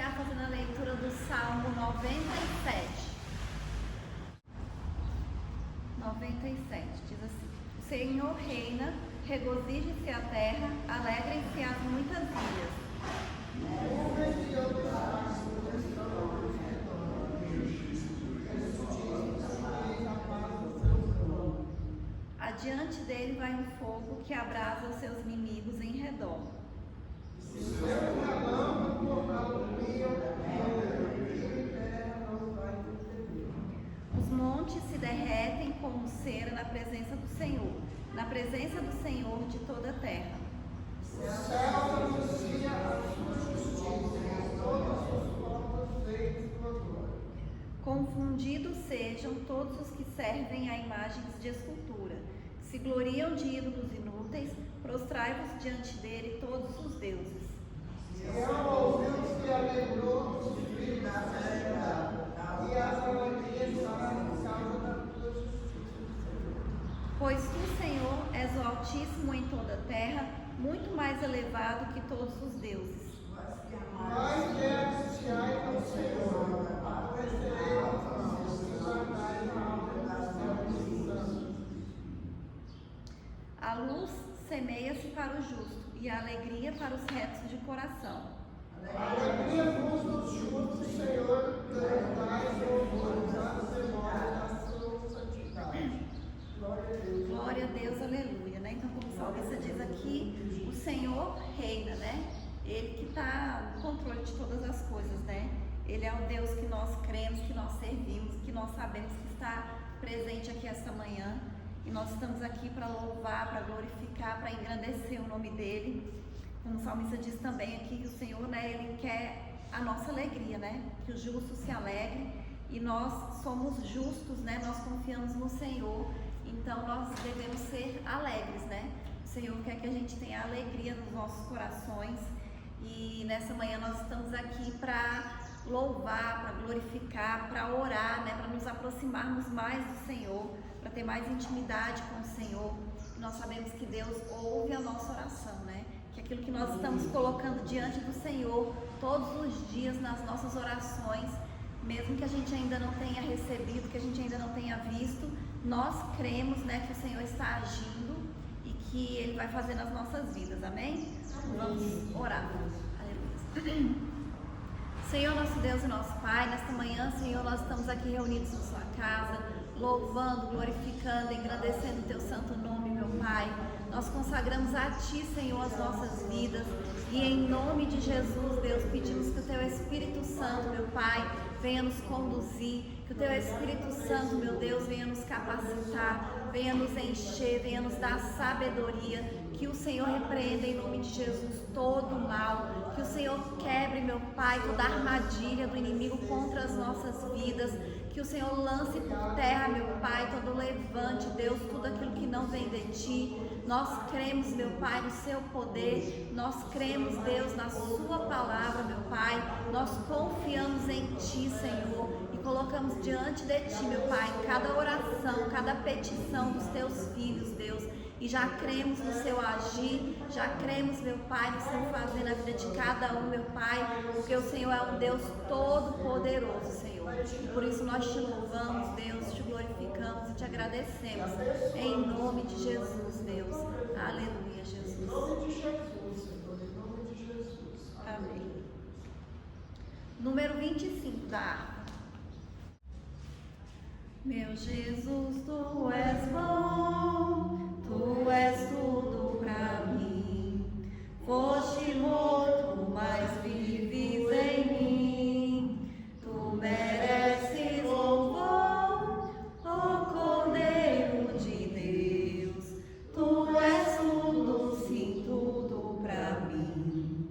iniciar fazendo a leitura do Salmo 97. 97 diz assim: O Senhor reina, regozije-se a terra, alegrem-se as muitas ilhas. Adiante dele vai um fogo que abrasa os seus inimigos em redor. Os montes se derretem como cera na presença do Senhor, na presença do Senhor de toda a terra. O céu anuncia a sua justiça, e todas as suas portas veem sua glória. Confundidos sejam todos os que servem a imagens de escultura, se gloriam de ídolos inúteis, prostrai-vos diante dele todos os deuses. Ouviu se alegrou dos filhos da terra, e as alegrias estarão por causa da tua justiça. Pois tu, Senhor, és o Altíssimo em toda a terra, muito mais elevado que todos os deuses. Mas que anunciai ao Senhor, aparecerei aos vossos guardai na alta dos céus. A luz semeia-se para o justo e a alegria para os retos de coração. A alegria vos dos justos, Senhor, cantais louvores às memórias da sua santidade. Glória a Deus, aleluia, né? Então, como o salmista diz aqui, o Senhor reina, né? Ele que está no controle de todas as coisas, né? Ele é o Deus que nós cremos, que nós servimos, que nós sabemos que está presente aqui esta manhã. E nós estamos aqui para louvar, para glorificar, para engrandecer o nome dele. Como o salmista diz também aqui, que o Senhor, né, ele quer a nossa alegria, né? Que o justo se alegre. E nós somos justos, né? Nós confiamos no Senhor. Então nós devemos ser alegres, né? O Senhor quer que a gente tenha alegria nos nossos corações. E nessa manhã nós estamos aqui para louvar, para glorificar, para orar, né? Para nos aproximarmos mais do Senhor, para ter mais intimidade com o Senhor. E nós sabemos que Deus ouve a nossa oração, né? Que aquilo que nós estamos colocando diante do Senhor todos os dias nas nossas orações, mesmo que a gente ainda não tenha recebido, que a gente ainda não tenha visto, nós cremos, né, que o Senhor está agindo e que Ele vai fazer nas nossas vidas, amém? Vamos orar. Aleluia. Senhor, nosso Deus e nosso Pai, nesta manhã, Senhor, nós estamos aqui reunidos na sua casa, louvando, glorificando, engrandecendo o teu santo nome, meu Pai. Nós consagramos a Ti, Senhor, as nossas vidas e em nome de Jesus, Deus, pedimos que o Teu Espírito Santo, meu Pai, venha nos conduzir, que o Teu Espírito Santo, meu Deus, venha nos capacitar, venha nos encher, venha nos dar sabedoria, que o Senhor repreenda em nome de Jesus todo o mal, que o Senhor quebre, meu Pai, toda armadilha do inimigo contra as nossas vidas, que o Senhor lance por terra, meu Pai, todo levante, Deus, tudo aquilo que não vem de Ti. Nós cremos, meu Pai, no Seu poder, nós cremos, Deus, na Sua palavra, meu Pai, nós confiamos em Ti, Senhor, e colocamos diante de Ti, meu Pai, cada oração, cada petição dos Teus filhos, Deus, e já cremos no Seu agir, já cremos, meu Pai, no Seu fazer na vida de cada um, meu Pai, porque o Senhor é um Deus todo-poderoso, Senhor. E por isso nós Te louvamos, Deus, Te glorificamos e Te agradecemos. Em nome de Jesus, Deus. Aleluia, Jesus. Em nome de Jesus, Senhor, em nome de Jesus. Amém. Número 25 da harpa. Meu Jesus, Tu és bom, Tu és tudo pra mim. Foste morto, mas vives em mim. Tu mereces louvor, ó Cordeiro de Deus. Tu és tudo, sim, tudo pra mim.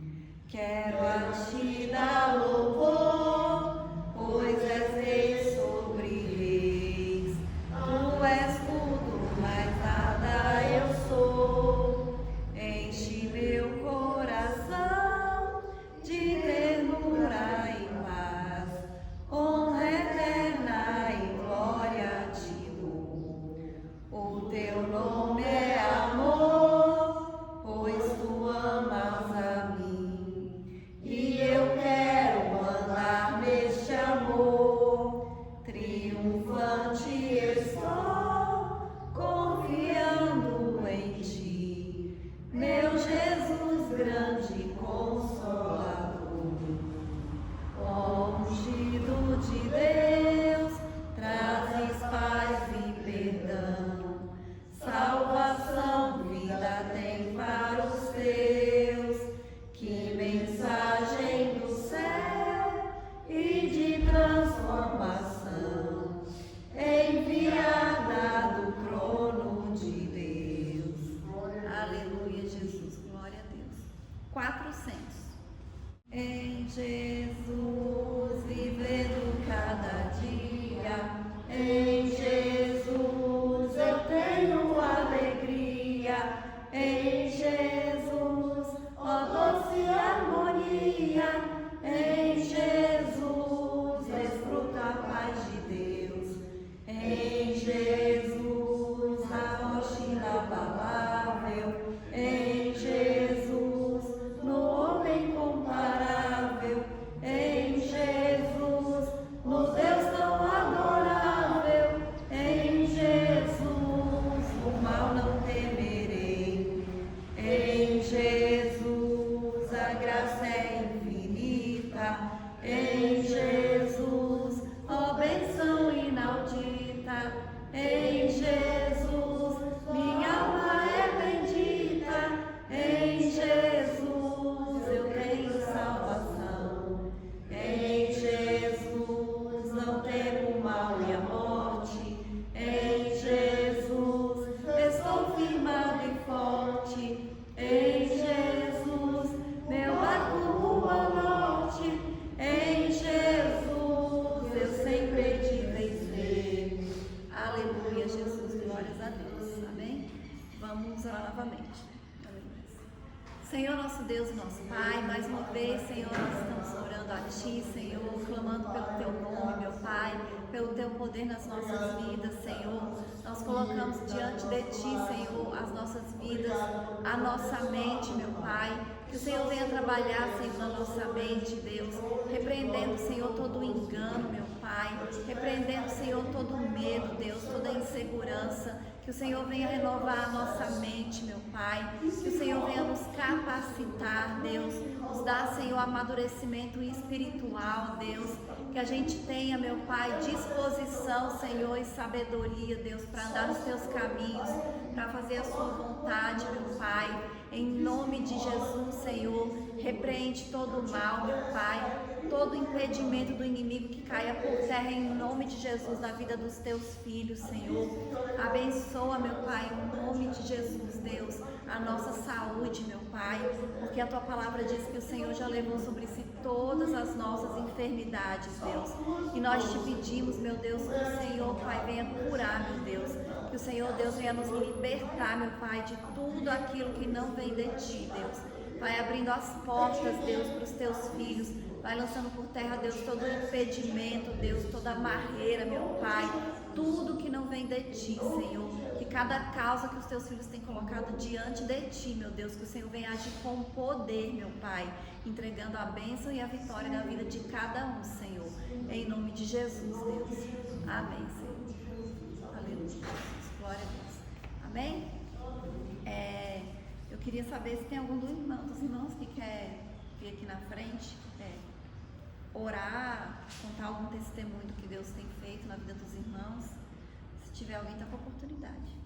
Quero a Ti dar louvor, pois és Rei sobre reis. Tu és tudo, mas 400. Em Jesus vivendo cada dia, em Jesus eu tenho alegria, em Jesus, ó doce harmonia, em Jesus desfruto a paz de Deus, em Jesus a rocha inabalável, em Jesus no homem incomparável, em Jesus no Deus tão adorável, em Jesus o mal não temerei, em Jesus a graça é infinita, em Jesus ó bênção inaudita, em Jesus minha alma é bendita, em Jesus eu tenho salvação, em Jesus não temo o mal e a morte, em Jesus estou firmado e forte, em Jesus meu barco rumo ao norte, em Jesus eu sempre hei de vencer. Aleluia, Jesus, glórias a Deus. Amém? Vamos orar novamente. Senhor, nosso Deus e nosso Pai, mais uma vez, Senhor, nós estamos orando a Ti, Senhor, clamando pelo Teu nome, meu Pai, pelo Teu poder nas nossas vidas, Senhor. Nós colocamos diante de Ti, Senhor, as nossas vidas, a nossa mente, meu Pai. Que o Senhor venha trabalhar, Senhor, na nossa mente, Deus, repreendendo, Senhor, todo o engano, meu Pai, repreendendo, Senhor, todo o medo, Deus, toda a insegurança. Que o Senhor venha renovar a nossa mente, meu Pai. Que o Senhor venha nos capacitar, Deus. Nos dar, Senhor, amadurecimento espiritual, Deus. Que a gente tenha, meu Pai, disposição, Senhor, e sabedoria, Deus, para andar nos Teus caminhos, para fazer a Sua vontade, meu Pai. Em nome de Jesus, Senhor, repreende todo o mal, meu Pai. Todo impedimento do inimigo que caia por terra em nome de Jesus na vida dos Teus filhos, Senhor. Abençoa, meu Pai, em nome de Jesus, Deus, a nossa saúde, meu Pai, porque a Tua palavra diz que o Senhor já levou sobre si todas as nossas enfermidades, Deus. E nós te pedimos, meu Deus, que o Senhor, Pai, venha curar, meu Deus. Que o Senhor, Deus, venha nos libertar, meu Pai, de tudo aquilo que não vem de Ti, Deus. Vai abrindo as portas, Deus, para os Teus filhos. Vai lançando por terra, Deus, todo impedimento, Deus, toda barreira, meu Pai. Tudo que não vem de Ti, Senhor. Que cada causa que os Teus filhos têm colocado diante de Ti, meu Deus, que o Senhor venha agir com poder, meu Pai. Entregando a bênção e a vitória na vida de cada um, Senhor. Em nome de Jesus, Deus. Amém, Senhor. Aleluia. Glória a Deus. Amém? Eu queria saber se tem algum dos irmãos que quer vir aqui na frente, orar, contar algum testemunho do que Deus tem feito na vida dos irmãos. Se tiver alguém, está com a oportunidade.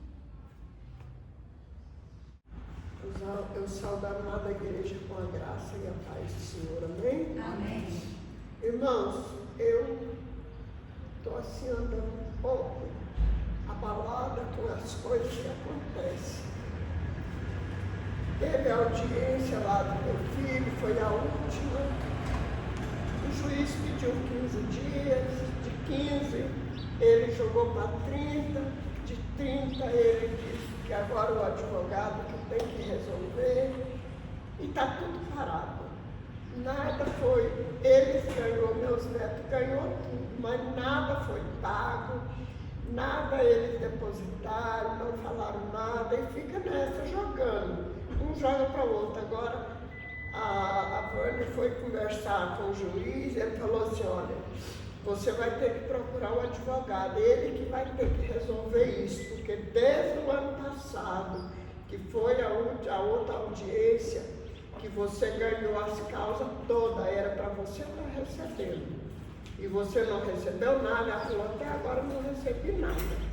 Eu saúdo a amada igreja com a graça e a paz do Senhor. Amém? Amém. Irmãos, eu estou assim andando um pouco abalada com as coisas que acontecem. Teve a audiência lá do meu filho, foi a última. O juiz pediu 15 dias, de 15 ele jogou para 30, de 30 ele disse que agora o advogado que tem que resolver, e está tudo parado. Nada foi, eles ganhou, meus netos ganhou tudo, mas nada foi pago, nada eles depositaram, não falaram nada, e fica nessa jogando. Um joga para o outro. Agora a Vânia foi conversar com o juiz, ele falou assim, olha, você vai ter que procurar um advogado, ele que vai ter que resolver isso, porque desde o ano passado, que foi a outra audiência, que você ganhou as causas todas, era para você estar recebendo. E você não recebeu nada, ela falou, até agora não recebi nada.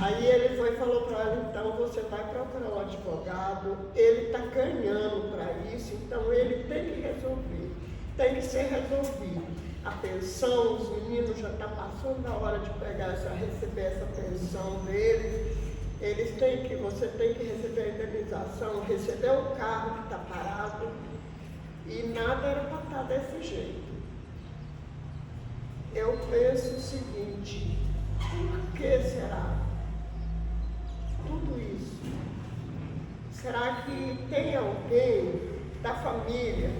Aí ele foi e falou para ela, então você vai procurar um advogado, ele está ganhando para isso, então ele tem que resolver, tem que ser resolvido. A pensão, os meninos já estão passando a hora de receber essa pensão deles, Você tem que receber a indenização, receber o carro que está parado, e nada era para estar desse jeito. Eu penso o seguinte, por que será tudo isso? Será que tem alguém da família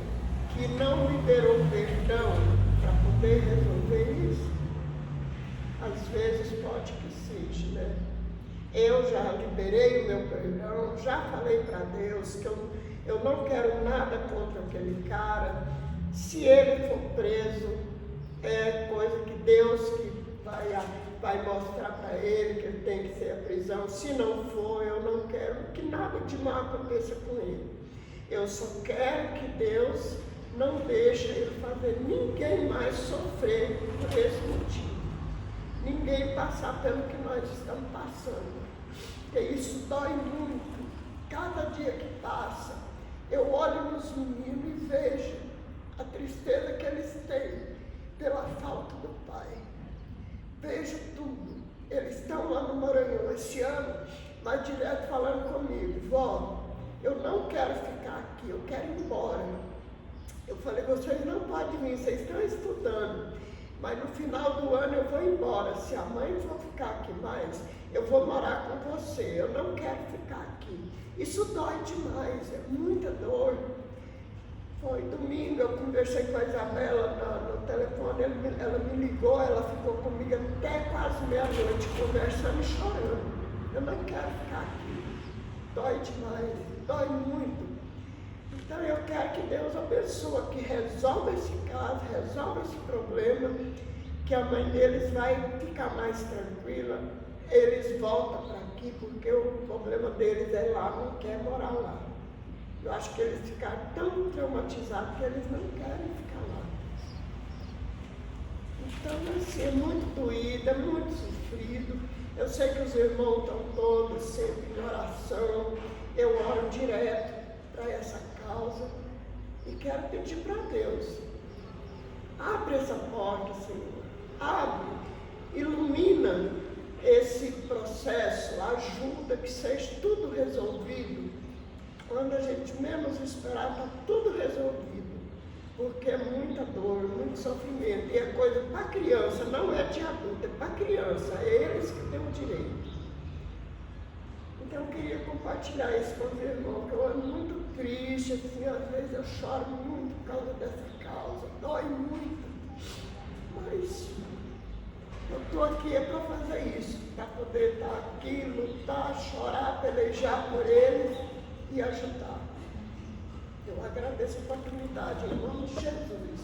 que não liberou perdão para poder resolver isso? Às vezes pode que seja, né? Eu já liberei o meu perdão, já falei para Deus que eu não quero nada contra aquele cara. Se ele for preso, é coisa que Deus que vai mostrar para ele que ele tem que ser a prisão. Se não for, eu não quero que nada de mal aconteça com ele. Eu só quero que Deus não deixe ele fazer ninguém mais sofrer por esse motivo. Ninguém passar pelo que nós estamos passando. Porque isso dói muito. Cada dia que passa, eu olho nos meninos e vejo a tristeza que eles têm pela falta do pai. Vejo tudo. Eles estão lá no Maranhão esse ano, mas direto falando comigo: vó, eu não quero ficar aqui, eu quero ir embora. Eu falei: vocês não podem vir, vocês estão estudando, mas no final do ano eu vou embora. Se a mãe for ficar aqui mais, eu vou morar com você, eu não quero ficar aqui. Isso dói demais, é muita dor. Foi domingo, eu conversei com a Isabela no telefone, ela me ligou, ela ficou comigo até quase meia-noite, conversando e chorando. Eu não quero ficar aqui. Dói demais, dói muito. Então eu quero que Deus abençoe, que resolva esse caso, resolva esse problema, que a mãe deles vai ficar mais tranquila. Eles voltam para aqui porque o problema deles é lá, não quer morar lá. Eu acho que eles ficaram tão traumatizados que eles não querem ficar lá. Então, assim, é muito doído, é muito sofrido. Eu sei que os irmãos estão todos sempre em oração. Eu oro direto para essa causa e quero pedir para Deus: abre essa porta, Senhor. Abre, ilumina esse processo, ajuda que seja tudo resolvido. Quando a gente menos esperar, está tudo resolvido, porque é muita dor, muito sofrimento, e é coisa para criança, não é de adulto, é para criança, é eles que têm o direito. Então eu queria compartilhar isso com os irmãos, que eu ando muito triste, assim, às vezes eu choro muito por causa dessa causa, dói muito, mas eu estou aqui para fazer isso, para poder estar aqui, lutar, chorar, pelejar por eles e ajudar. Eu agradeço a oportunidade, em nome de Jesus.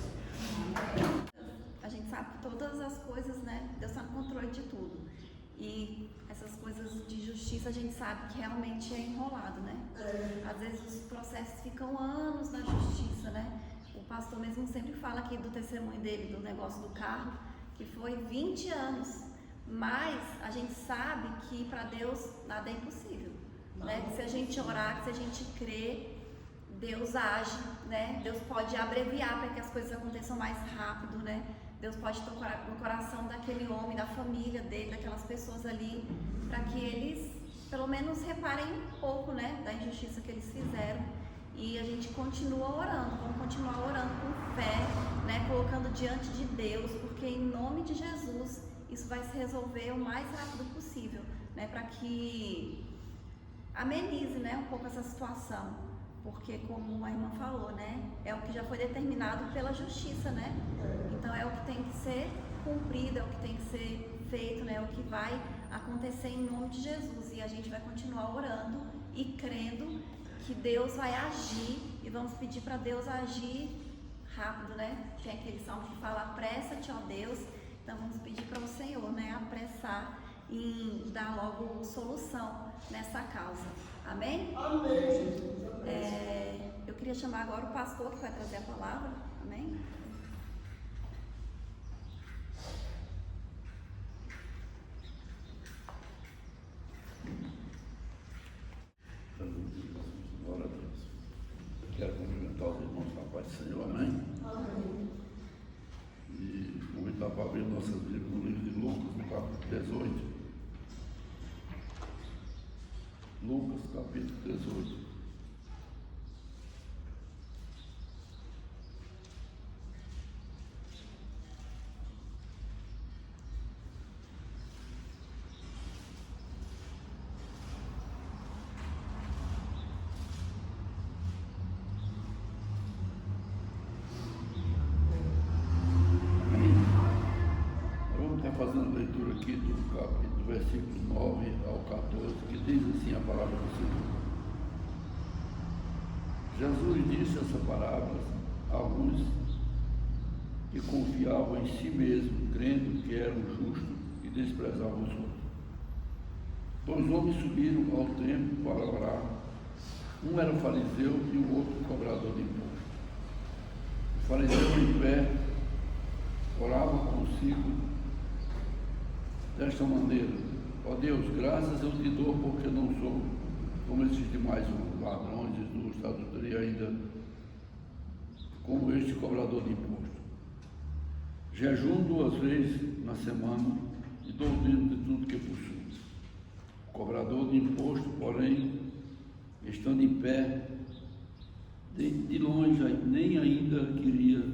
A gente sabe que todas as coisas, né, Deus está no controle de tudo. E essas coisas de justiça a gente sabe que realmente é enrolado, né? Às vezes os processos ficam anos na justiça, né? O pastor mesmo sempre fala aqui do testemunho dele, do negócio do carro, que foi 20 anos. Mas a gente sabe que para Deus nada é impossível. Né? Que se a gente orar, que se a gente crer, Deus age, né? Deus pode abreviar para que as coisas aconteçam mais rápido, né? Deus pode tocar no coração daquele homem, da família dele, daquelas pessoas ali, para que eles pelo menos reparem um pouco, né, da injustiça que eles fizeram. E a gente continua orando, vamos continuar orando com fé, né, colocando diante de Deus, porque em nome de Jesus isso vai se resolver o mais rápido possível, né, para que amenize, né, um pouco essa situação, porque como a irmã falou, né, é o que já foi determinado pela justiça, né, então é o que tem que ser cumprido, é o que tem que ser feito, né, é o que vai acontecer em nome de Jesus, e a gente vai continuar orando e crendo que Deus vai agir, e vamos pedir para Deus agir rápido, né, tem aquele salmo que fala: apressa-te, ó Deus, então vamos pedir para o Senhor, né, apressar e dar logo solução nessa causa. Amém? Amém. Eu queria chamar agora o pastor que vai trazer a palavra. Amém? Glória a Deus. Quero cumprimentar os irmãos com a paz do Senhor. Amém? Amém. E convidar para abrir nossas Bíblias no livro de Lucas, no capítulo 18. Lucas capítulo 18. Fazendo a leitura aqui do versículo 9 ao 14, que diz assim a palavra do Senhor. Jesus disse essa parábola a alguns que confiavam em si mesmo, crendo que eram justos e desprezavam os outros. 2 homens subiram ao templo para orar. Um era fariseu e o outro cobrador de imposto. O fariseu em pé orava consigo desta maneira: ó Deus, graças eu te dou porque não sou como esses demais ladrões, injustos, adultos e ainda como este cobrador de imposto. Jejum 2 vezes na semana e dou dentro de tudo que possuo. O cobrador de imposto, porém, estando em pé, de longe nem ainda queria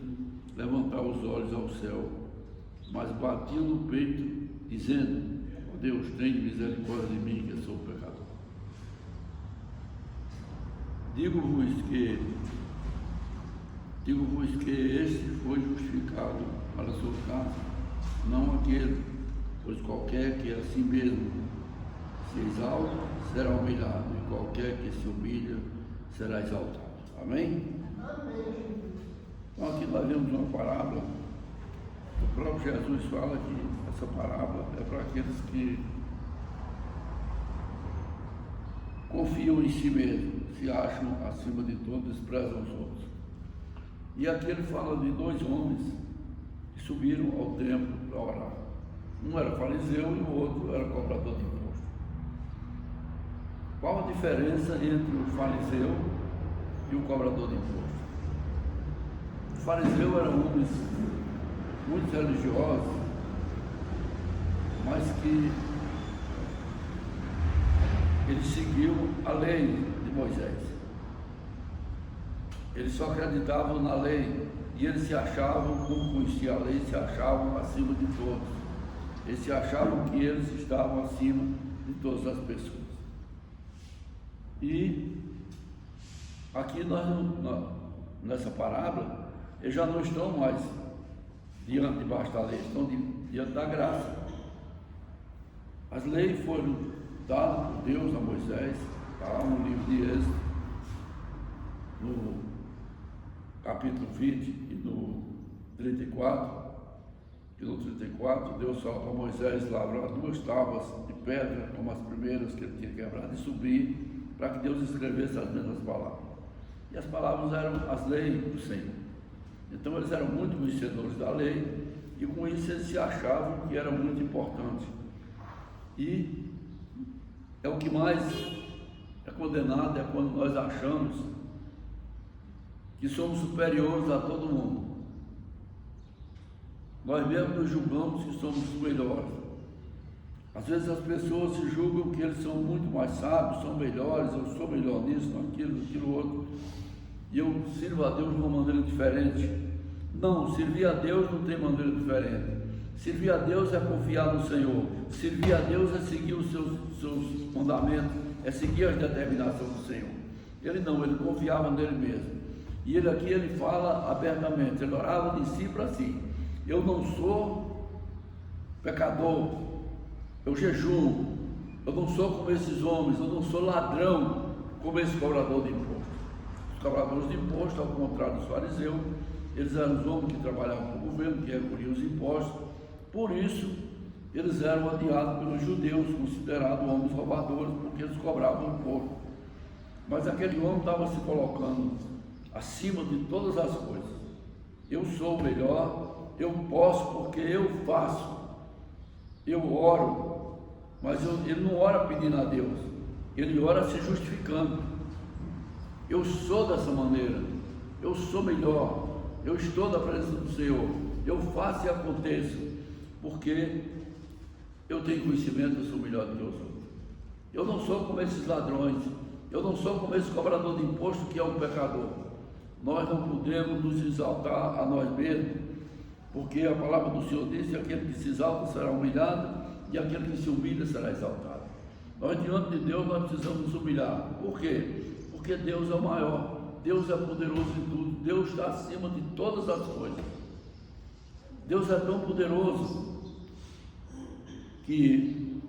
levantar os olhos ao céu, mas batia no peito, dizendo: ó Deus, tenha misericórdia de mim, que sou pecador. Digo-vos que este foi justificado para a sua casa, não aquele, pois qualquer que a si mesmo se exalta será humilhado, e qualquer que se humilha será exaltado. Amém? Amém. Então aqui nós vemos uma parábola. O próprio Jesus fala que essa parábola é para aqueles que confiam em si mesmo, se acham acima de todos, desprezam os outros. E aqui ele fala de 2 homens que subiram ao templo para orar. Um era fariseu e o outro era cobrador de imposto. Qual a diferença entre o fariseu e o cobrador de imposto? O fariseu era homens muito religiosos, mas que eles seguiam a lei de Moisés. Eles só acreditavam na lei e eles se achavam, como conheciam a lei, se achavam acima de todos. Eles se achavam que eles estavam acima de todas as pessoas. E aqui nessa parábola, eles já não estão mais debaixo da lei, estão diante da graça. As leis foram dadas por Deus a Moisés, está lá no livro de Êxodo, no capítulo 20 e no 34. E no 34, Deus fala para Moisés lavrar 2 tábuas de pedra, como as primeiras que ele tinha quebrado, e subir, para que Deus escrevesse as mesmas palavras. E as palavras eram as leis do Senhor. Então eles eram muito conhecedores da lei, e com isso eles se achavam que era muito importante. E é o que mais é condenado, é quando nós achamos que somos superiores a todo mundo. Nós mesmos nos julgamos que somos os melhores. Às vezes as pessoas se julgam que eles são muito mais sábios, são melhores, eu sou melhor nisso, naquilo outro, e eu sirvo a Deus de uma maneira diferente. Não, servir a Deus não tem maneira diferente. Servir a Deus é confiar no Senhor. Servir a Deus é seguir os seus mandamentos, é seguir as determinações do Senhor. Ele não, ele confiava nele mesmo. E ele fala abertamente, ele orava de si para si. Eu não sou pecador, eu jejuo, eu não sou como esses homens, eu não sou ladrão como esse cobrador de imposto. Os cobradores de imposto, ao contrário dos fariseus, eles eram os homens que trabalhavam para o governo, que recolhiam os impostos. Por isso, eles eram odiados pelos judeus, considerados homens roubadores, porque eles cobravam imposto. Mas aquele homem estava se colocando acima de todas as coisas. Eu sou o melhor, eu posso porque eu faço, eu oro, mas ele não ora pedindo a Deus, ele ora se justificando. Eu sou dessa maneira, eu sou melhor, eu estou na presença do Senhor, eu faço e aconteço, porque eu tenho conhecimento, eu sou melhor do que os outros. Eu não sou como esses ladrões, eu não sou como esse cobrador de imposto que é um pecador. Nós não podemos nos exaltar a nós mesmos, porque a palavra do Senhor diz que aquele que se exalta será humilhado e aquele que se humilha será exaltado. Nós diante de Deus nós precisamos nos humilhar. Por quê? Porque Deus é o maior, Deus é poderoso em tudo, Deus está acima de todas as coisas. Deus é tão poderoso que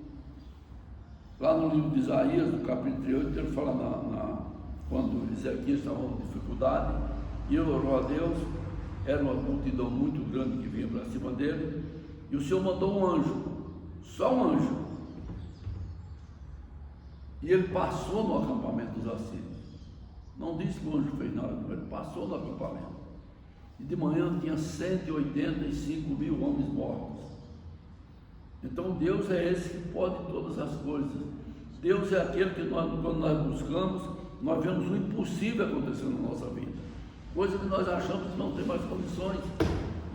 lá no livro de Isaías, no capítulo 38, ele fala quando Ezequias estava com dificuldade, e ele orou a Deus, era uma multidão muito grande que vinha para cima dele, e o Senhor mandou um anjo, só um anjo, e ele passou no acampamento dos assírios. Não disse que o anjo fez nada, ele passou no acampamento, e de manhã tinha 185 mil homens mortos. Então Deus é esse que pode todas as coisas. Deus é aquele que quando nós buscamos, nós vemos o impossível acontecendo na nossa vida, coisa que nós achamos que não tem mais condições.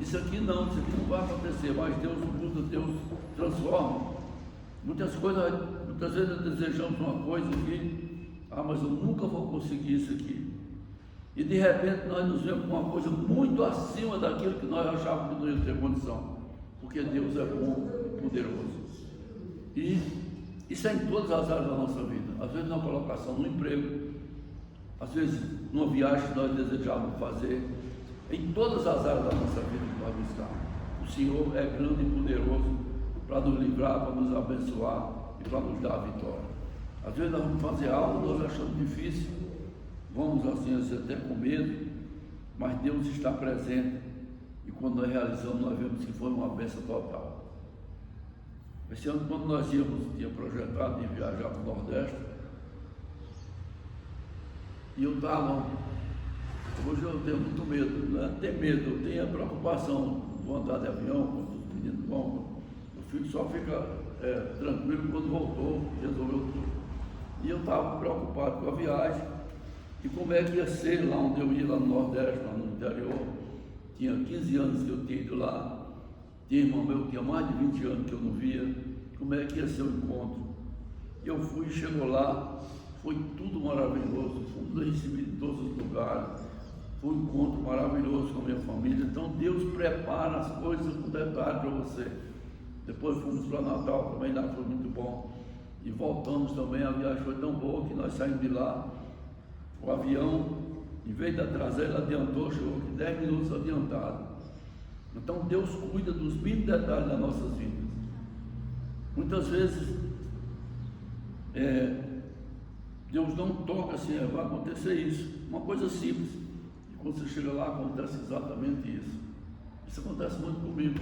Isso aqui não vai acontecer, mas Deus muda, Deus transforma. Muitas vezes nós desejamos uma coisa aqui, mas eu nunca vou conseguir isso aqui. E de repente nós nos vemos com uma coisa muito acima daquilo que nós achávamos que não ia ter condição, porque Deus é bom e poderoso. E isso é em todas as áreas da nossa vida. Às vezes na colocação no emprego, às vezes numa viagem que nós desejávamos fazer, em todas as áreas da nossa vida que nós buscamos. O Senhor é grande e poderoso para nos livrar, para nos abençoar e para nos dar a vitória. Às vezes nós vamos fazer algo, nós achamos difícil, vamos assim até com medo, mas Deus está presente, e quando nós realizamos, nós vemos que foi uma bênção total. Esse ano, quando nós tinha projetado de viajar para o Nordeste, e eu estava, hoje eu tenho muito medo, não é ter medo, eu tenho a preocupação, vou andar de avião, quando os meninos vão, o filho só fica tranquilo quando voltou, resolveu tudo. E eu estava preocupado com a viagem, e como é que ia ser lá onde eu ia, lá no Nordeste, lá no interior. Tinha 15 anos que eu tinha ido lá, tinha irmão meu que tinha mais de 20 anos que eu não via, como é que ia ser o encontro. E eu fui, chegou lá, foi tudo maravilhoso, fomos recebidos em todos os lugares, foi um encontro maravilhoso com a minha família. Então Deus prepara as coisas com detalhe para você. Depois fomos para Natal, também lá foi muito bom, e voltamos também, a viagem foi tão boa que nós saímos de lá, o avião, em vez de atrasar, ele adiantou, chegou aqui 10 minutos adiantado. Então Deus cuida dos mínimos detalhes das nossas vidas. Muitas vezes Deus não toca assim, vai acontecer isso, uma coisa simples, e quando você chega lá acontece exatamente isso. Isso acontece muito comigo.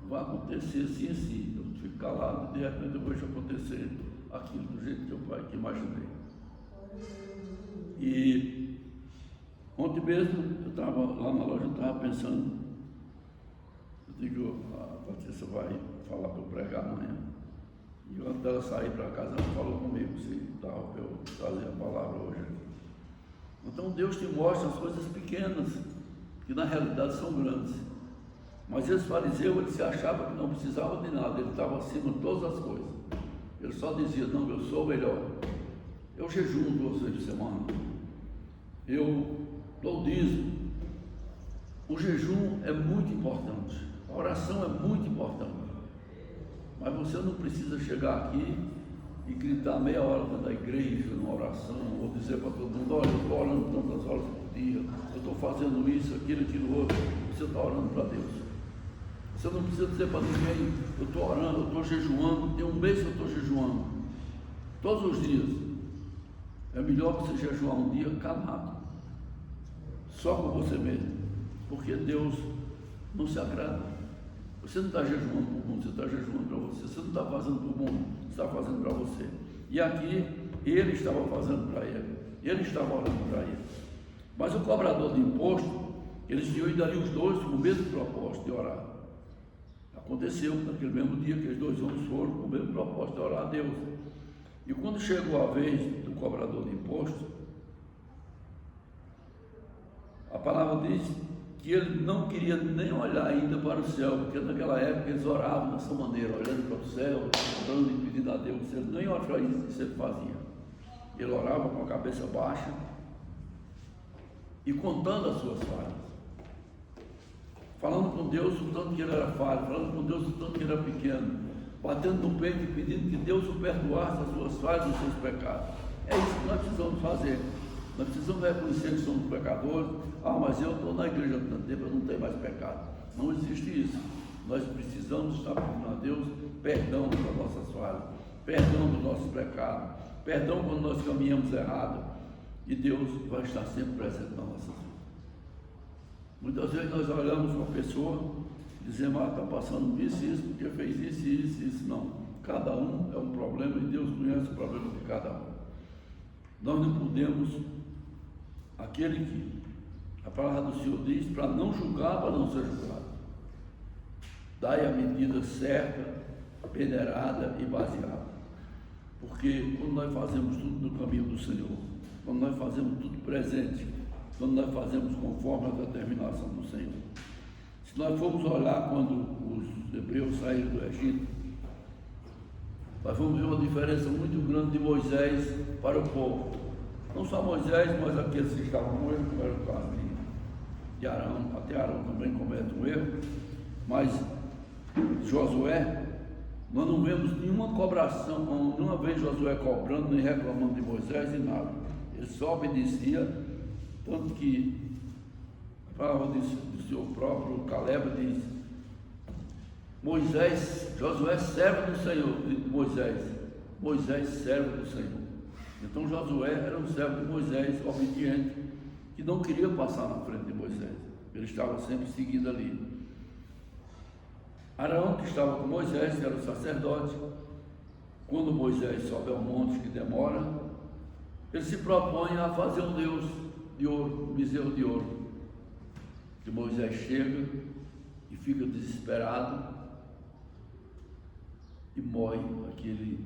Vai acontecer assim, eu fico calado, e de repente eu vejo acontecer aquilo do jeito que eu imaginei. E ontem mesmo eu estava lá na loja, eu estava pensando, eu digo, a Patrícia vai falar para eu pregar amanhã. E antes dela sair para casa, ela falou comigo se dava para eu trazer a palavra hoje. Então Deus te mostra as coisas pequenas, que na realidade são grandes. Mas esse fariseu, ele se achava que não precisava de nada, ele estava acima de todas as coisas. Ele só dizia, não, eu sou o melhor. Eu jejuo 2 vezes por semana. Eu dou dízimo. O jejum é muito importante. A oração é muito importante. Mas você não precisa chegar aqui e gritar meia hora da igreja, numa oração, ou dizer para todo mundo, olha, eu estou orando tantas horas por dia, eu estou fazendo isso, aquilo outro. Você está orando para Deus. Você não precisa dizer para ninguém, eu estou orando, eu estou jejuando, tem um mês que eu estou jejuando. Todos os dias. É melhor você jejuar um dia calado, só com você mesmo, porque Deus não se agrada. Você não está jejuando para o mundo, você está jejuando para você. Você não está fazendo para o mundo, você está fazendo para você. E aqui, ele estava fazendo para ele, ele estava orando para ele. Mas o cobrador de imposto, eles tinham ido ali os dois com o mesmo propósito de orar. Aconteceu naquele mesmo dia que os 2 homens foram com o mesmo propósito de orar a Deus. E quando chegou a vez do cobrador de imposto, a palavra diz que ele não queria nem olhar ainda para o céu, porque naquela época eles oravam dessa maneira, olhando para o céu, orando e pedindo a Deus. Ele nem olhava isso ele fazia. Ele orava com a cabeça baixa e contando as suas falhas, falando com Deus o tanto que ele era falho, falando com Deus o tanto que ele era pequeno, batendo no peito e pedindo que Deus o perdoasse as suas falhas e os seus pecados. É isso que nós precisamos fazer. Nós precisamos reconhecer que somos pecadores. Mas eu estou na igreja há tanto tempo, eu não tenho mais pecado. Não existe isso. Nós precisamos estar pedindo a Deus perdão das nossas falhas, perdão dos nossos pecados, perdão quando nós caminhamos errado. E Deus vai estar sempre presente na nossa vida. Muitas vezes nós olhamos para uma pessoa e dizemos, está passando isso e isso, porque fez isso e isso e isso. Não. Cada um é um problema e Deus conhece o problema de cada um. Nós não podemos, aquele que a palavra do Senhor diz, para não julgar, para não ser julgado. Dai a medida certa, peneirada e baseada. Porque quando nós fazemos tudo no caminho do Senhor, quando nós fazemos tudo presente, quando nós fazemos conforme a determinação do Senhor. Se nós formos olhar quando os hebreus saíram do Egito, nós vamos ver uma diferença muito grande de Moisés para o povo. Não só Moisés, mas aqueles que estavam com ele, como era o caso de Arão. Até Arão também comete um erro. Mas Josué, nós não vemos nenhuma cobração, nenhuma vez Josué cobrando, nem reclamando de Moisés e nada. Ele só obedecia, tanto que a palavra do seu próprio Caleb diz, Josué servo do Senhor, de Moisés servo do Senhor. Então Josué era um servo de Moisés, obediente, que não queria passar na frente de Moisés, ele estava sempre seguindo ali. Arão, que estava com Moisés, que era o sacerdote, quando Moisés sobe ao monte, que demora, ele se propõe a fazer um Deus de ouro, um bezerro de ouro. Que Moisés chega e fica desesperado e moe aquele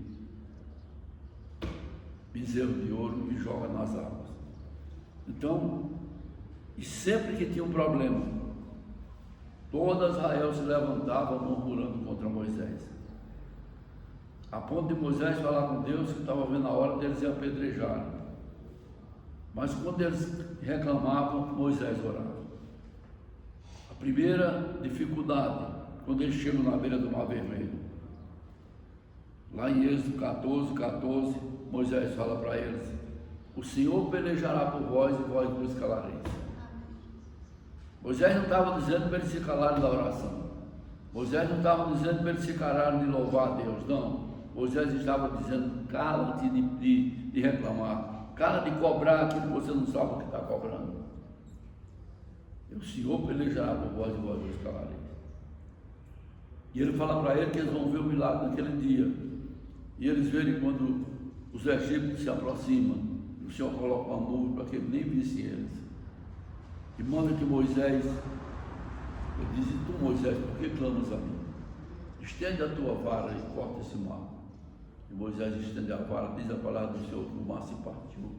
bezerro de ouro e joga nas águas. Então, e sempre que tinha um problema, todo Israel se levantava murmurando contra Moisés, a ponto de Moisés falar com Deus que estava vendo a hora deles se apedrejarem. Mas quando eles reclamavam, Moisés orava. A primeira dificuldade, quando eles chegam na beira do Mar Vermelho, lá em Êxodo 14, Moisés fala para eles, o Senhor pelejará por vós e vós vos calareis. Moisés não estava dizendo para eles se calarem da oração. Moisés não estava dizendo para eles se calarem de louvar a Deus, não. Moisés estava dizendo, cala-te de reclamar, cala de cobrar aquilo que você não sabe o que está cobrando. E o Senhor pelejará por vós e vós vos calareis. E ele fala para eles que eles vão ver o milagre naquele dia. E eles verem quando os egípcios se aproximam, o Senhor coloca uma nuvem para que ele nem visse eles. E manda que Moisés, ele diz, e tu Moisés, por que clamas a mim? Estende a tua vara e corta esse mar. E Moisés estende a vara, diz a palavra do Senhor, que o mar se partiu.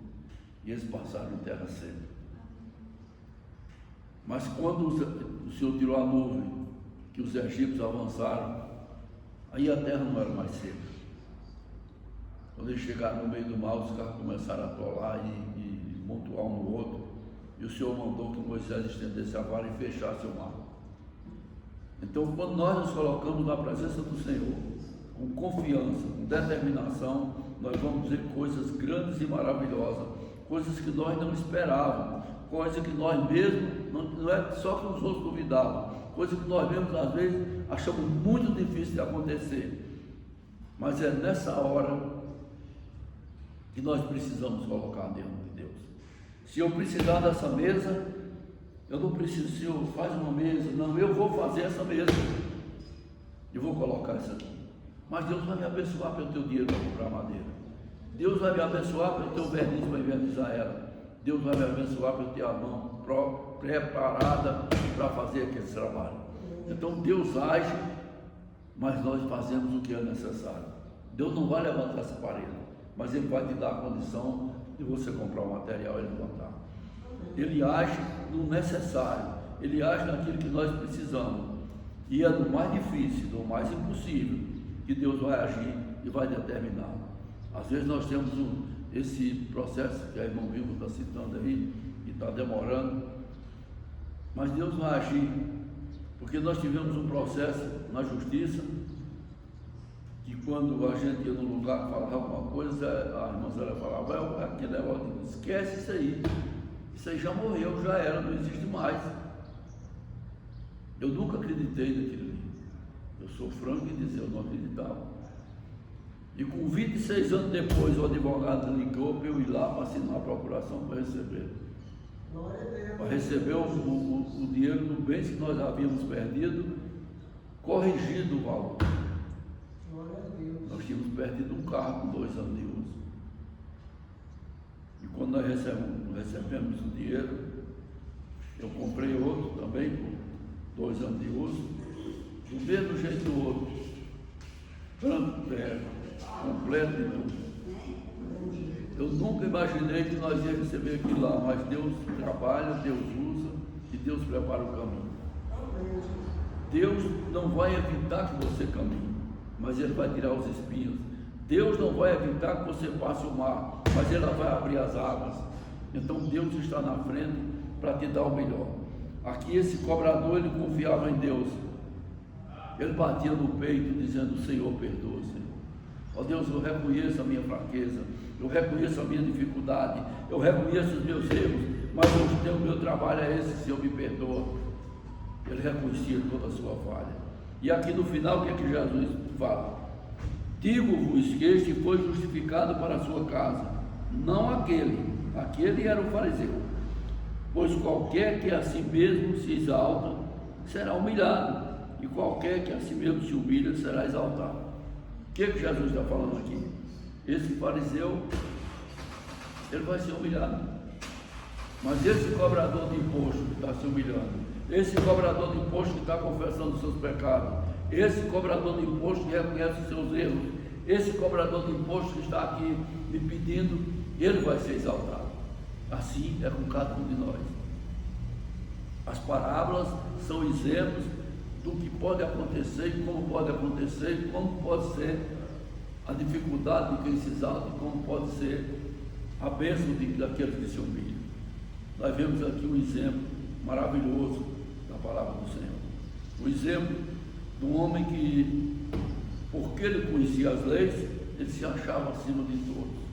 E eles passaram em terra seca. Mas quando o Senhor tirou a nuvem, que os egípcios avançaram, aí a terra não era mais seca. Quando eles chegaram no meio do mar, os caras começaram a atolar e montuar um no outro. E o Senhor mandou que Moisés estendesse a vara e fechasse o mar. Então, quando nós nos colocamos na presença do Senhor, com confiança, com determinação, nós vamos ver coisas grandes e maravilhosas, coisas que nós não esperávamos, coisas que nós mesmos, não é só que os outros duvidavam, coisas que nós mesmos às vezes achamos muito difícil de acontecer. Mas é nessa hora que nós precisamos colocar diante de Deus. Se eu precisar dessa mesa, eu não preciso, Senhor, faz uma mesa. Não, eu vou fazer essa mesa. Eu vou colocar essa aqui. Mas Deus vai me abençoar pelo teu dinheiro para comprar madeira. Deus vai me abençoar pelo teu verniz para invernizar ela. Deus vai me abençoar pelo ter a mão preparada para fazer aquele trabalho. Então Deus age, mas nós fazemos o que é necessário. Deus não vai levantar essa parede, mas Ele vai te dar a condição de você comprar o material e levantar. Ele age no necessário, Ele age naquilo que nós precisamos. E é do mais difícil, do mais impossível, que Deus vai agir e vai determinar. Às vezes nós temos esse processo que a irmã Vilma está citando aí, que está demorando, mas Deus vai agir, porque nós tivemos um processo na justiça, que quando a gente ia num lugar falava alguma coisa, a irmã Zélia falava, aquele negócio, esquece isso aí já morreu, já era, não existe mais. Eu nunca acreditei naquilo ali. Eu sou franco em dizer, eu não acreditava. E com 26 anos depois, o advogado ligou para eu ir lá para assinar a procuração para receber. Para receber o dinheiro do bem que nós havíamos perdido, corrigido o valor. Nós tínhamos perdido um carro com 2 anos de uso. E quando nós recebemos o dinheiro, eu comprei outro também com 2 anos de uso, do mesmo jeito do outro, branco, completo e tudo. Eu nunca imaginei que nós íamos receber aquilo lá, mas Deus trabalha, Deus usa e Deus prepara o caminho. Deus não vai evitar que você caminhe, mas Ele vai tirar os espinhos. Deus não vai evitar que você passe o mar, mas Ele vai abrir as águas. Então Deus está na frente para te dar o melhor. Aqui esse cobrador, ele confiava em Deus. Ele batia no peito dizendo, Senhor, perdoa, Senhor. Ó Deus, eu reconheço a minha fraqueza, eu reconheço a minha dificuldade, eu reconheço os meus erros, mas hoje o meu trabalho é esse, Senhor, me perdoa. Ele reconhecia toda a sua falha. E aqui no final, o que é que Jesus fala? Digo-vos que este foi justificado para a sua casa, não aquele era o fariseu. Pois qualquer que a si mesmo se exalta, será humilhado, e qualquer que a si mesmo se humilha, será exaltado. O que é que Jesus está falando aqui? Esse fariseu, ele vai ser humilhado, mas esse cobrador de imposto que está se humilhando, esse cobrador de imposto que está confessando os seus pecados, esse cobrador de imposto que reconhece os seus erros, esse cobrador de imposto que está aqui me pedindo, ele vai ser exaltado. Assim é com cada um de nós. As parábolas são exemplos do que pode acontecer, e como pode acontecer, e como pode ser a dificuldade de quem se exalta, e como pode ser a bênção daquele que se humilha. Nós vemos aqui um exemplo maravilhoso da palavra do Senhor. O exemplo de um homem que, porque ele conhecia as leis, ele se achava acima de todos.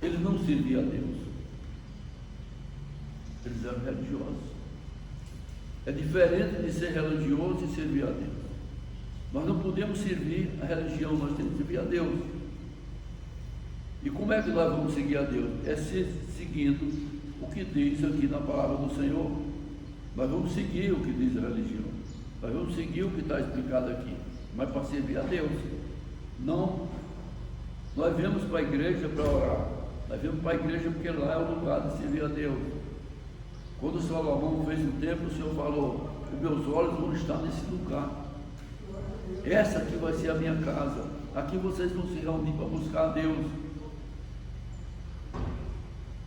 Ele não servia a Deus. Eles eram religiosos. É diferente de ser religioso e servir a Deus. Nós não podemos servir a religião, nós temos que servir a Deus. E como é que nós vamos seguir a Deus? É seguindo o que diz aqui na palavra do Senhor. Nós vamos seguir o que diz a religião. Nós vamos seguir o que está explicado aqui. Mas para servir a Deus. Não. Nós viemos para a igreja para orar. Nós viemos para a igreja porque lá é o lugar de servir a Deus. Quando Salomão fez o templo, o Senhor falou, os meus olhos vão estar nesse lugar. Essa aqui vai ser a minha casa. Aqui vocês vão se reunir para buscar a Deus.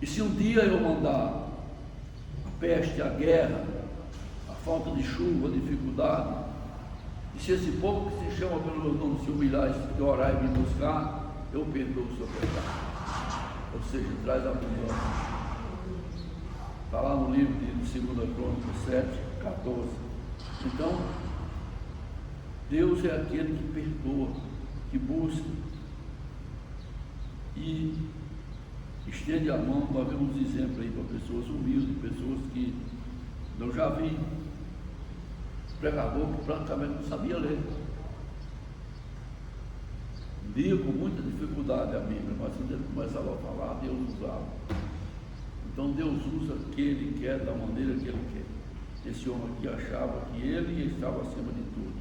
E se um dia eu mandar a peste, a guerra, a falta de chuva, a dificuldade, e se esse povo que se chama pelo meu nome se humilhar e orar e me buscar, eu perdoo o seu pecado. Ou seja, traz a mudança. Está lá no livro de 2 Crônicas 7, 14. Então, Deus é aquele que perdoa, que busca e estende a mão. Nós vemos exemplos aí para pessoas humildes, pessoas que eu já vi pregador que praticamente não sabia ler. Lia com muita dificuldade a Bíblia, mas quando ele começava a falar, Deus usava. Então Deus usa o que Ele quer, da maneira que Ele quer. Esse homem aqui achava que ele estava acima de tudo.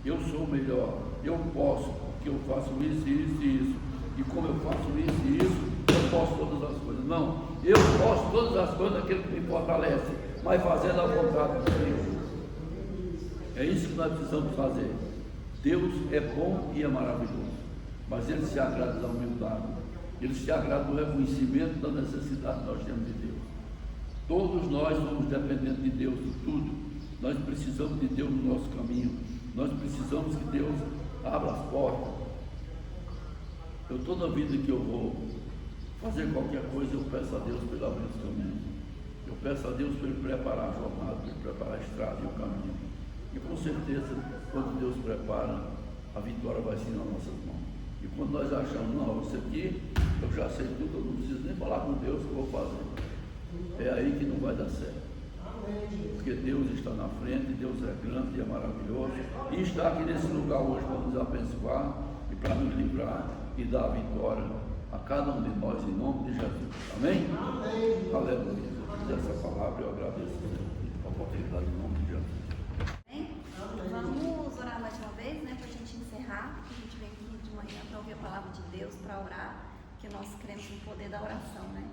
Eu sou o melhor, eu posso, porque eu faço isso, isso e isso. E como eu faço isso e isso, eu posso todas as coisas. Não, eu posso todas as coisas daquele que me fortalece, mas fazendo a vontade de Deus. É isso que nós precisamos fazer. Deus é bom e é maravilhoso, mas Ele se agrada da humildade. Ele se agrada do reconhecimento da necessidade que nós temos de Deus. Todos nós somos dependentes de Deus em tudo. Nós precisamos de Deus no nosso caminho. Nós precisamos que Deus abra as portas. Eu, toda vida que eu vou fazer qualquer coisa, eu peço a Deus para ele abrir os caminhos. Eu peço a Deus para ele preparar a jornada, para ele preparar a estrada e o caminho. E com certeza, quando Deus prepara, a vitória vai ser nas nossas mãos. E quando nós achamos, não, isso aqui eu já sei tudo, eu não preciso nem falar com Deus que eu vou fazer. É aí que não vai dar certo. Porque Deus está na frente, Deus é grande e é maravilhoso, e está aqui nesse lugar hoje para nos abençoar e para nos livrar e dar a vitória a cada um de nós, em nome de Jesus. Amém? Amém. Aleluia. Essa palavra eu agradeço a oportunidade em nome de Jesus. Amém? Vamos orar mais uma vez, né, para a gente encerrar. A gente vem aqui de manhã para ouvir a palavra de Deus, para orar, porque nós cremos no poder da oração, né?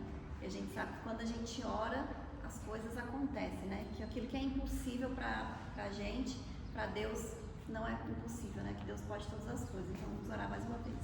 E a gente sabe que quando a gente ora, as coisas acontecem, né? Que aquilo que é impossível para a gente, para Deus não é impossível, né? Que Deus pode todas as coisas. Então vamos orar mais uma vez.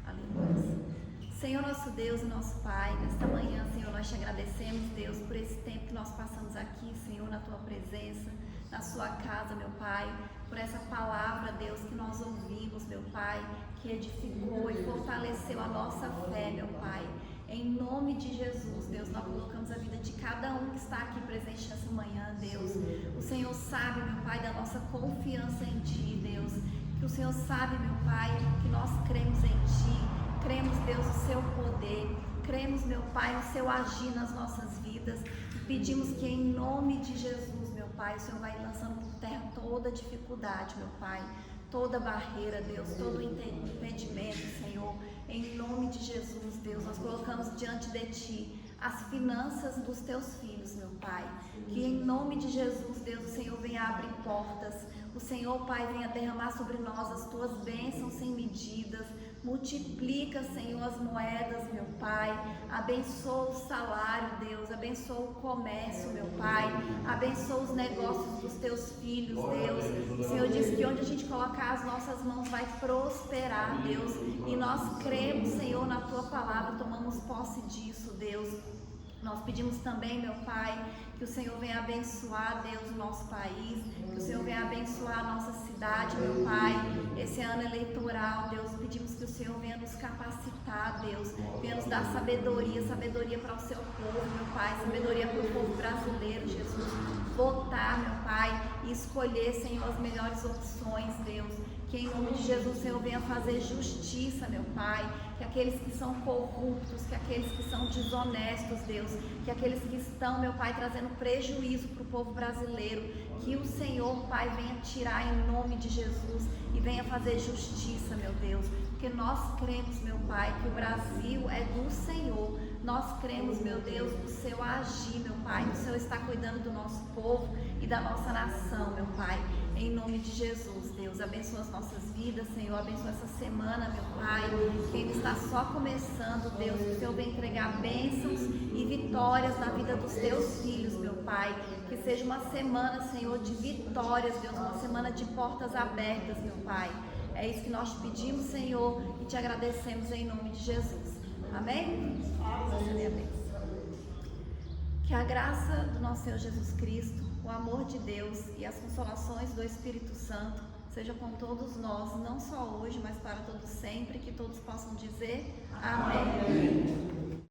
Aleluia. Senhor nosso Deus e nosso Pai, nesta manhã, Senhor, nós te agradecemos, Deus, por esse tempo que nós passamos aqui, Senhor, na Tua presença, na Sua casa, meu Pai, por essa palavra, Deus, que nós ouvimos, meu Pai, que edificou e fortaleceu a nossa fé, meu Pai. Em nome de Jesus, Deus, nós colocamos a vida de cada um que está aqui presente nessa manhã, Deus. O Senhor sabe, meu Pai, da nossa confiança em Ti, Deus. Que o Senhor sabe, meu Pai, que nós cremos em Ti. Cremos, Deus, o Seu poder. Cremos, meu Pai, o Seu agir nas nossas vidas. E pedimos que em nome de Jesus, meu Pai, o Senhor vai lançando por terra toda dificuldade, meu Pai. Toda barreira, Deus, todo impedimento, Senhor. Em nome de Jesus, Deus, nós colocamos diante de Ti as finanças dos Teus filhos, meu Pai. Que em nome de Jesus, Deus, o Senhor venha abrir portas. O Senhor, Pai, venha derramar sobre nós as Tuas bênçãos sem medidas. Multiplica, Senhor, as moedas, meu Pai. Abençoa o salário, Deus. Abençoa o comércio, meu Pai. Abençoa os negócios dos Teus filhos, Deus. O Senhor disse que onde a gente colocar as nossas mãos vai prosperar, Deus. E nós cremos, Senhor, na Tua palavra. Tomamos posse disso, Deus. Nós pedimos também, meu Pai, que o Senhor venha abençoar, Deus, o nosso país, que o Senhor venha abençoar a nossa cidade, meu Pai. Esse ano eleitoral, Deus, pedimos que o Senhor venha nos capacitar, Deus, venha nos dar sabedoria, sabedoria para o Seu povo, meu Pai, sabedoria para o povo brasileiro, Jesus. Votar, meu Pai, e escolher, Senhor, as melhores opções, Deus. Que em nome de Jesus o Senhor venha fazer justiça, meu Pai. Que aqueles que são corruptos, que aqueles que são desonestos, Deus, que aqueles que estão, meu Pai, trazendo prejuízo para o povo brasileiro, que o Senhor, Pai, venha tirar em nome de Jesus e venha fazer justiça, meu Deus. Porque nós cremos, meu Pai, que o Brasil é do Senhor. Nós cremos, meu Deus, no Seu agir, meu Pai. O Senhor está cuidando do nosso povo e da nossa nação, meu Pai. Em nome de Jesus, Deus, abençoa as nossas vidas, Senhor, abençoa essa semana, meu Pai, que ainda está só começando, Deus, que o Senhor venha entregar bênçãos e vitórias na vida dos Teus filhos, meu Pai, que seja uma semana, Senhor, de vitórias, Deus, uma semana de portas abertas, meu Pai. É isso que nós te pedimos, Senhor, e te agradecemos em nome de Jesus. Amém? Amém. Que a graça do nosso Senhor Jesus Cristo, o amor de Deus e as consolações do Espírito Santo seja com todos nós, não só hoje, mas para todos sempre, que todos possam dizer amém.